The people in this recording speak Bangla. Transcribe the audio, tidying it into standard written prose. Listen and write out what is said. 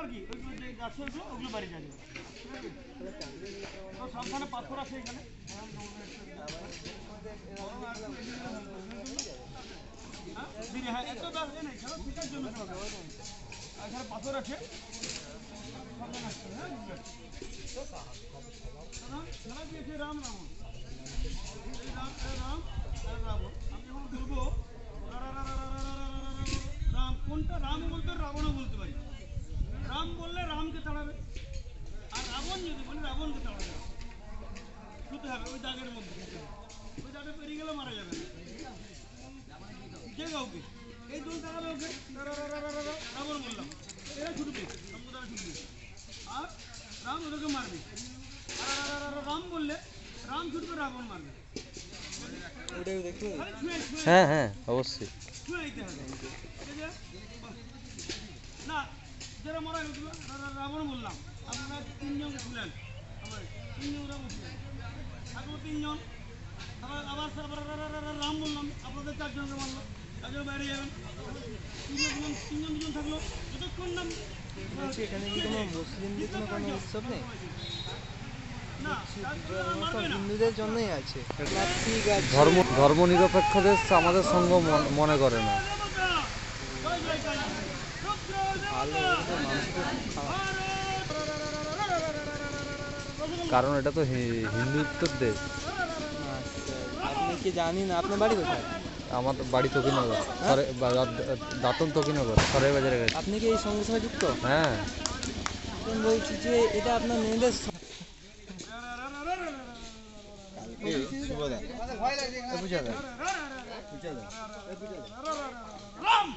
কি ওইগুলো যে গাছে ওগুলো বাড়ি যাবে। তো সাবধানে পাথর আছে এখানে, হ্যাঁ এত গাছ নেই খেলো ঠিকার জন্য এখানে পাথর আছে। রাম রাম রাম রাবণ। আমি যখন বলবো রাম কোনটা, রাম বলতে রাবণও বলতে পারি। রাম বললে রামকে তাড়াবে, আর রাবণ যদি বলি রাবণকে তাড়াবে। শুতে হবে ওই দাগের মধ্যে, ওই দাগে পেরিয়ে গেলে মারা যাবে যে কাউকে। এই দুই তাড়াবে ওকে, রাবণ বললাম এরা ছুটবে, তারা ছুটবে, আর রাম ওদেরকে মারবে। আর রাম বললে রাম ছুটবে, রাবণ মারবে। হ্যাঁ হ্যাঁ অবশ্যই। ছুঁয়ে দিতে হবে, ঠিক আছে না? যারা মারা গেছিল রাবণ বললাম, আপনারা তিনজনকে ছিলেন, আমার তিনজন রাবণ ছিলেন, থাকলো তিনজন। আবার রাম বললাম, আপনাদের চারজনকে মারলো, চারজন বাইরে যাবেন। তিনজন দুজন থাকলো, যতক্ষণ নাম এখানে কি কোনো মুসলিমদের জন্য কোনো উৎসব নেই? হিন্দুদের জন্যই আছে। ঠিক আছে, ধর্ম নিরপেক্ষ দেশ আমাদের সঙ্গ মনে করে না। কারণ এটা তো হিন্দুত্বের দেশ। আপনি কি জানি না? আপনার বাড়ি কোথায়? আমার বাড়ি তকিনগর, দাঁতন তকিনগর, সরাই বাজারে গেছে। আপনি কি এই সঙ্গে সঙ্গে যুক্ত? হ্যাঁ বলছি যে এটা আপনার মেয়েদের রাম